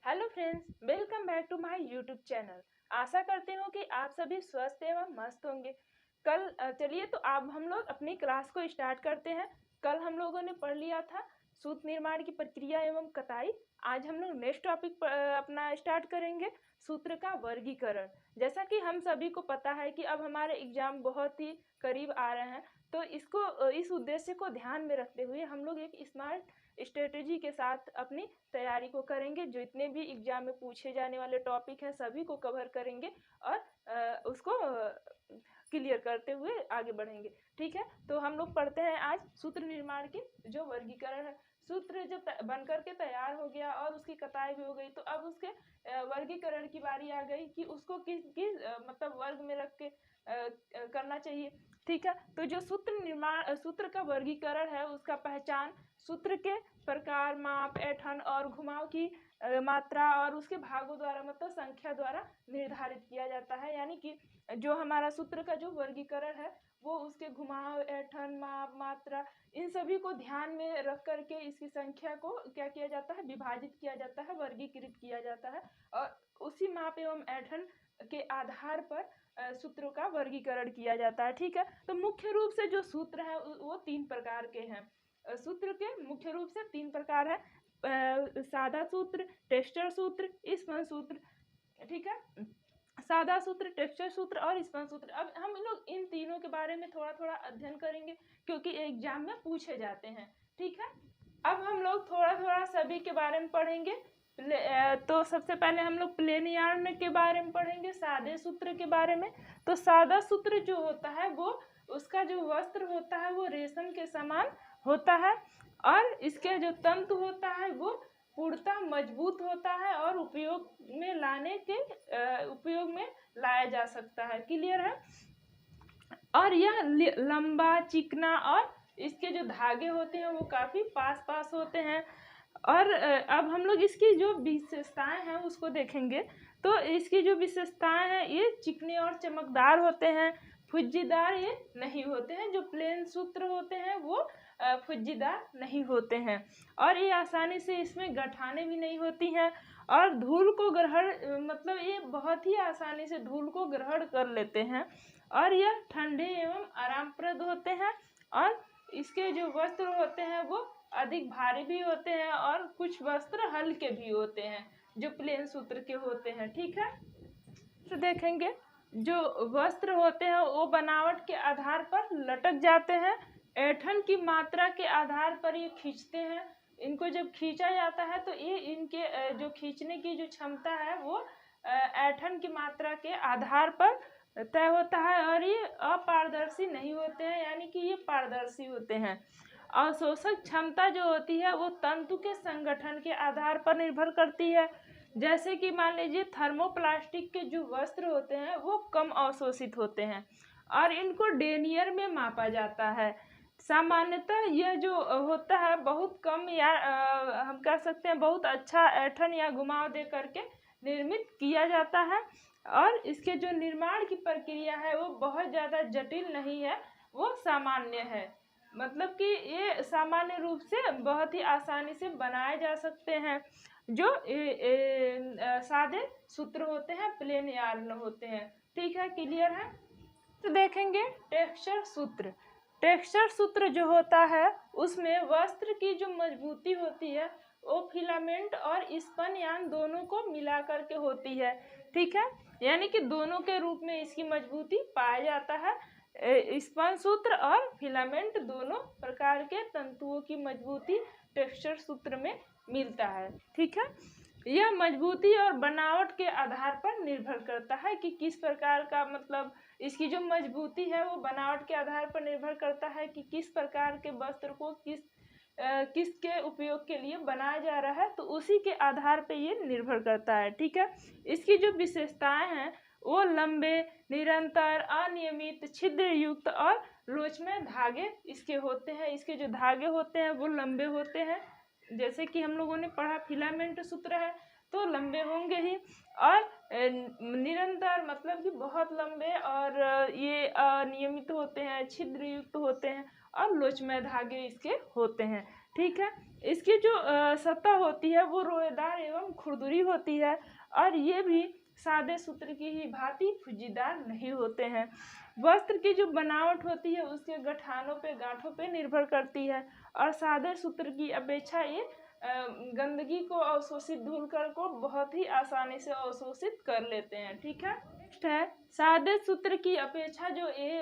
Hello friends, welcome back to my YouTube channel. आशा करती हूँ कि आप सभी स्वस्थ एवं मस्त होंगे। चलिए तो अब हम लोग अपनी क्लास को स्टार्ट करते हैं। कल हम लोगों ने पढ़ लिया था सूत्र निर्माण की प्रक्रिया एवं कताई। आज हम लोग नेक्स्ट टॉपिक अपना स्टार्ट करेंगे, सूत्र का वर्गीकरण। जैसा कि हम सभी को पता है कि अब हमारे एग्जाम बहुत ही करीब आ रहे हैं, तो इस उद्देश्य को ध्यान में रखते हुए हम लोग एक स्मार्ट स्ट्रेटेजी के साथ अपनी तैयारी को करेंगे। जो इतने भी एग्जाम में पूछे जाने वाले टॉपिक हैं सभी को कवर करेंगे और उसको क्लियर करते हुए आगे बढ़ेंगे। ठीक है, तो हम लोग पढ़ते हैं आज सूत्र निर्माण के जो वर्गीकरण है। सूत्र जब बनकर के तैयार हो गया और उसकी कताई भी हो गई, तो अब उसके वर्गीकरण की बारी आ गई कि उसको किस किस मतलब वर्ग में रख के करना चाहिए। ठीक है, तो जो सूत्र का वर्गीकरण है उसका पहचान सूत्र के प्रकार, माप, ऐंठन और घुमाव की मात्रा और उसके भागों द्वारा मतलब संख्या द्वारा निर्धारित किया जाता है। यानी कि जो हमारा सूत्र का जो वर्गीकरण है वो उसके घुमाव, ऐंठन, माप, मात्रा इन सभी को ध्यान में रख करके इसकी संख्या को क्या किया जाता है, विभाजित किया जाता है, वर्गीकृत किया जाता है और उसी माप एवं ऐंठन के आधार पर सूत्रों का वर्गीकरण किया जाता है। ठीक है, तो मुख्य रूप से जो सूत्र है वो 3 प्रकार के हैं। सूत्र के मुख्य रूप से 3 प्रकार है, सादा सूत्र, टेक्सचर सूत्र, स्पंज सूत्र। ठीक है, सादा सूत्र, टेक्सचर सूत्र और स्पंज सूत्र। अब हम लोग इन तीनों के बारे में थोड़ा थोड़ा अध्ययन करेंगे क्योंकि एग्जाम में पूछे जाते हैं। ठीक है, अब हम लोग थोड़ा थोड़ा सभी के बारे में पढ़ेंगे। तो सबसे पहले हम लोग प्लेन यार्न के बारे में पढ़ेंगे, सादे सूत्र के बारे में। तो सादा सूत्र जो होता है वो उसका जो वस्त्र होता है वो रेशम के समान होता है और इसके जो तंतु होता है वो पूर्णतः मजबूत होता है और उपयोग में लाया जा सकता है। क्लियर है? और यह लंबा, चिकना और इसके जो धागे होते हैं वो काफ़ी पास पास होते हैं। और अब हम लोग इसकी जो विशेषताएं हैं उसको देखेंगे। तो इसकी जो विशेषताएं हैं ये चिकने और चमकदार होते हैं, फुज्जीदार ये नहीं होते हैं। जो प्लेन सूत्र होते हैं वो फुज्जीदार नहीं होते हैं और ये आसानी से इसमें गठाने भी नहीं होती हैं और धूल को ग्रहण मतलब ये बहुत ही आसानी से धूल को ग्रहण कर लेते हैं और यह ठंडे एवं आरामप्रद होते हैं और इसके जो वस्त्र होते हैं वो अधिक भारी भी होते हैं और कुछ वस्त्र हल्के भी होते हैं जो प्लेन सूत्र के होते हैं। ठीक है, तो देखेंगे जो वस्त्र होते हैं वो बनावट के आधार पर लटक जाते हैं, ऐंठन की मात्रा के आधार पर ये खींचते हैं। इनको जब खींचा जाता है तो ये इनके जो खींचने की जो क्षमता है वो ऐंठन की मात्रा के आधार पर तय होता है और ये अपारदर्शी नहीं होते हैं, यानी कि ये पारदर्शी होते हैं। अवशोषक क्षमता जो होती है वो तंतु के संगठन के आधार पर निर्भर करती है। जैसे कि मान लीजिए थर्मोप्लास्टिक के जो वस्त्र होते हैं वो कम अवशोषित होते हैं और इनको डेनियर में मापा जाता है। सामान्यतः यह जो होता है बहुत कम या हम कह सकते हैं बहुत अच्छा ऐंठन या घुमाव दे करके निर्मित किया जाता है और इसके जो निर्माण की प्रक्रिया है वो बहुत ज़्यादा जटिल नहीं है, वो सामान्य है। मतलब कि ये सामान्य रूप से बहुत ही आसानी से बनाए जा सकते हैं। जो सादे सूत्र होते हैं, प्लेन यार्न होते हैं। ठीक है, क्लियर है? तो देखेंगे टेक्सचर सूत्र। टेक्सचर सूत्र जो होता है उसमें वस्त्र की जो मजबूती होती है वो फिलामेंट और स्पन यान दोनों को मिला करके होती है। ठीक है, यानी कि दोनों के रूप में इसकी मजबूती पाया जाता है। स्पन सूत्र और फिलामेंट दोनों प्रकार के तंतुओं की मजबूती टेक्सचर सूत्र में मिलता है। ठीक है, यह मजबूती और बनावट के आधार पर निर्भर करता है कि किस प्रकार का मतलब इसकी जो मजबूती है वो बनावट के आधार पर निर्भर करता है कि किस प्रकार के वस्त्र को किसके उपयोग के लिए बनाया जा रहा है, तो उसी के आधार पे ये निर्भर करता है। ठीक है, इसकी जो विशेषताएं हैं वो लंबे, निरंतर, अनियमित, छिद्र युक्त और लोचमय धागे इसके होते हैं। इसके जो धागे होते हैं वो लंबे होते हैं, जैसे कि हम लोगों ने पढ़ा फिलामेंट सूत्र है तो लंबे होंगे ही, और निरंतर मतलब कि बहुत लंबे, और ये अनियमित होते हैं, छिद्र युक्त होते हैं और लोचमय धागे इसके होते हैं। ठीक है। इसकी जो सतह होती है वो रोएदार एवं खुरदुरी होती है और ये भी सादे सूत्र की ही भांति फुज्जीदार नहीं होते हैं। वस्त्र की जो बनावट होती है उसके गांठों पे निर्भर करती है और सादे सूत्र की अपेक्षा ये गंदगी को अवशोषित धूलकण को बहुत ही आसानी से अवशोषित कर लेते हैं। ठीक है। नेक्स्ट है सादे सूत्र की अपेक्षा जो ये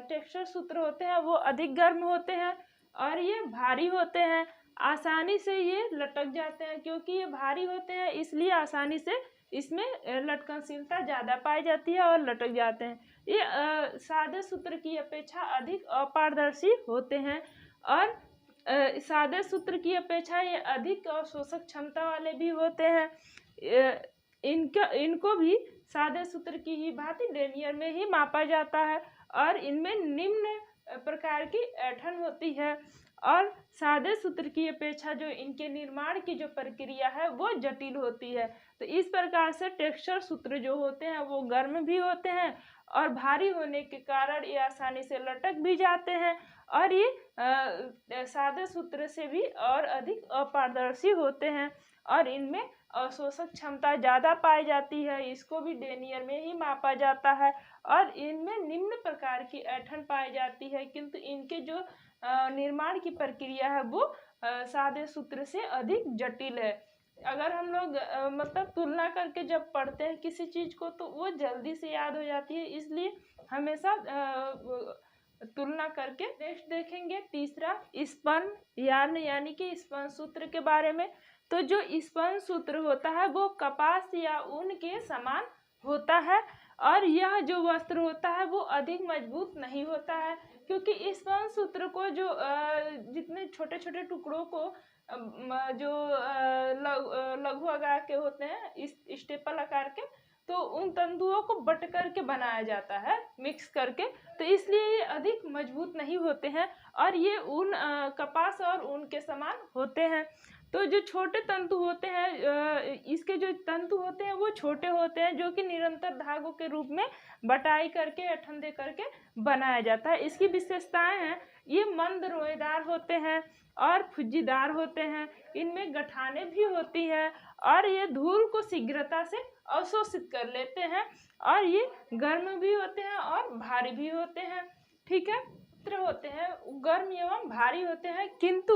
टेक्सचर सूत्र होते हैं वो अधिक गर्म होते हैं और ये भारी होते हैं। आसानी से ये लटक जाते हैं, क्योंकि ये भारी होते हैं इसलिए आसानी से इसमें लटकनशीलता ज़्यादा पाई जाती है और लटक जाते हैं। ये सादे सूत्र की अपेक्षा अधिक अपारदर्शी होते हैं और सादे सूत्र की अपेक्षा ये अधिक अवशोषक क्षमता वाले भी होते हैं। इनको भी सादे सूत्र की ही भांति डेनियर में ही मापा जाता है और इनमें निम्न प्रकार की ऐंठन होती है और सादे सूत्र की अपेक्षा जो इनके निर्माण की जो प्रक्रिया है वो जटिल होती है। तो इस प्रकार से टेक्सचर सूत्र जो होते हैं वो गर्म भी होते हैं और भारी होने के कारण ये आसानी से लटक भी जाते हैं और ये सादे सूत्र से भी और अधिक अपारदर्शी होते हैं और इनमें अवशोषक क्षमता ज़्यादा पाई जाती है। इसको भी डेनियर में ही मापा जाता है और इनमें निम्न प्रकार की ऐंठन पाई जाती है, किंतु इनके जो निर्माण की प्रक्रिया है वो सादे सूत्र से अधिक जटिल है। अगर हम लोग मतलब तुलना करके जब पढ़ते हैं किसी चीज़ को तो वो जल्दी से याद हो जाती है, इसलिए हमेशा तुलना करके। नेक्स्ट देखेंगे तीसरा स्पन यार्न यानी कि स्पन सूत्र के बारे में। तो जो स्पन सूत्र होता है वो कपास या ऊन के समान होता है और यह जो वस्त्र होता है वो अधिक मजबूत नहीं होता है, क्योंकि स्पन सूत्र को जो जितने छोटे छोटे टुकड़ों को जो लघु आकार के होते हैं इस स्टेपल आकार के, तो उन तंतुओं को बट करके बनाया जाता है मिक्स करके, तो इसलिए ये अधिक मजबूत नहीं होते हैं और ये ऊन कपास और ऊन के समान होते हैं। तो जो छोटे तंतु होते हैं इसके जो तंतु होते हैं वो छोटे होते हैं जो कि निरंतर धागों के रूप में बटाई करके या ठंडे करके बनाया जाता है। इसकी विशेषताएं हैं ये मंद रोएदार होते हैं और फुज्जीदार होते हैं, इनमें गठाने भी होती है और ये धूल को शीघ्रता से अवशोषित कर लेते हैं और ये गर्म भी होते हैं और भारी भी होते हैं। ठीक है। सूत्र होते हैं गर्म एवं भारी होते हैं किंतु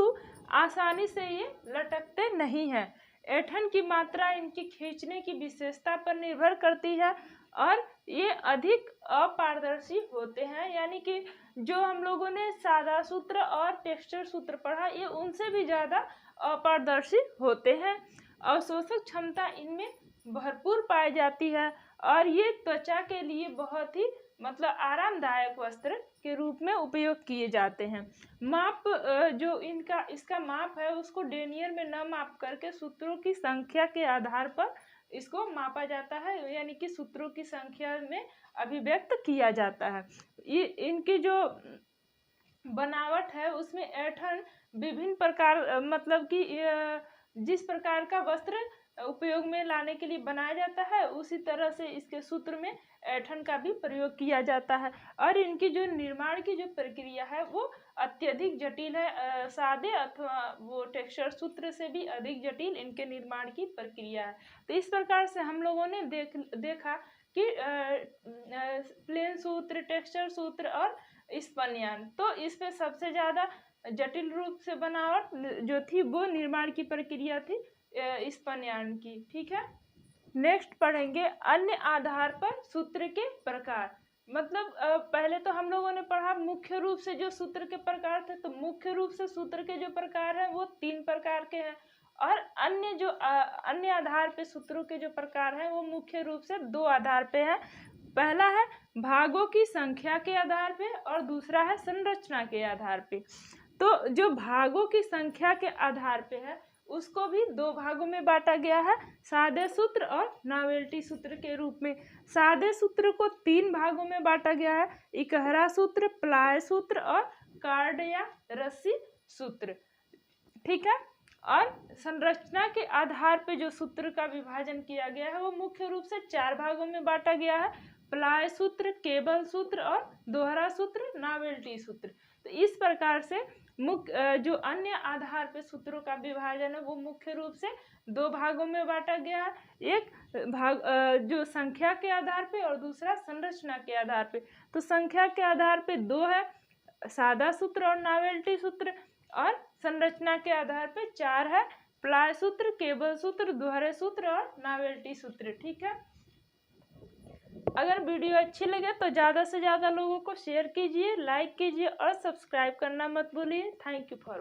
आसानी से ये लटकते नहीं हैं। ऐंठन की मात्रा इनकी खींचने की विशेषता पर निर्भर करती है और ये अधिक अपारदर्शी होते हैं, यानी कि जो हम लोगों ने सादा सूत्र और टेक्सचर सूत्र पढ़ा ये उनसे भी ज़्यादा अपारदर्शी होते हैं। अवशोषक क्षमता इनमें भरपूर पाई जाती है और ये त्वचा के लिए बहुत ही मतलब आरामदायक वस्त्र के रूप में उपयोग किए जाते हैं। माप जो इसका माप है उसको डेनियर में न माप करके सूत्रों की संख्या के आधार पर इसको मापा जाता है, यानी कि सूत्रों की संख्या में अभिव्यक्त किया जाता है। ये इनकी जो बनावट है उसमें ऐंठन विभिन्न प्रकार मतलब कि जिस प्रकार का वस्त्र उपयोग में लाने के लिए बनाया जाता है उसी तरह से इसके सूत्र में ऐंठन का भी प्रयोग किया जाता है और इनकी जो निर्माण की जो प्रक्रिया है वो अत्यधिक जटिल है। सादे अथवा वो टेक्सचर सूत्र से भी अधिक जटिल इनके निर्माण की प्रक्रिया है। तो इस प्रकार से हम लोगों ने देखा कि प्लेन सूत्र, टेक्सचर सूत्र और स्पन यार्न। तो इसमें सबसे ज़्यादा जटिल रूप से बनावट जो थी वो निर्माण की प्रक्रिया थी स्पन यार्न की। ठीक है। नेक्स्ट पढ़ेंगे अन्य आधार पर सूत्र के प्रकार। मतलब पहले तो हम लोगों ने पढ़ा मुख्य रूप से जो सूत्र के प्रकार थे, तो मुख्य रूप से सूत्र के जो प्रकार हैं वो 3 प्रकार के हैं और अन्य आधार पे सूत्रों के जो प्रकार हैं वो मुख्य रूप से 2 आधार पे है। पहला है भागों की संख्या के आधार पे और दूसरा है संरचना के आधार पे। तो जो भागों की संख्या के आधार पे है उसको भी 2 भागों में बांटा गया है, सादे सूत्र और नॉवेल्टी सूत्र के रूप में। सादे सूत्र को 3 भागों में बांटा गया है, इकहरा सूत्र, प्लाय सूत्र और कार्ड या रस्सी सूत्र। ठीक है। और संरचना के आधार पे जो सूत्र का विभाजन किया गया है वो मुख्य रूप से 4 भागों में बांटा गया है, प्लाय सूत्र, केबल सूत्र और दोहरा सूत्र, नॉवेल्टी सूत्र। तो इस प्रकार से मुख्य जो अन्य आधार पे सूत्रों का विभाजन है वो मुख्य रूप से 2 भागों में बांटा गया है। एक भाग जो संख्या के आधार पे और दूसरा संरचना के आधार पे। तो संख्या के आधार पे 2 है, सादा सूत्र और नॉवेल्टी सूत्र, और संरचना के आधार पे 4 है, प्लाय सूत्र, केबल सूत्र, दोहरे सूत्र और नॉवेल्टी सूत्र। ठीक है, अगर वीडियो अच्छी लगे तो ज़्यादा से ज़्यादा लोगों को शेयर कीजिए, लाइक कीजिए और सब्सक्राइब करना मत भूलिए। Thank you for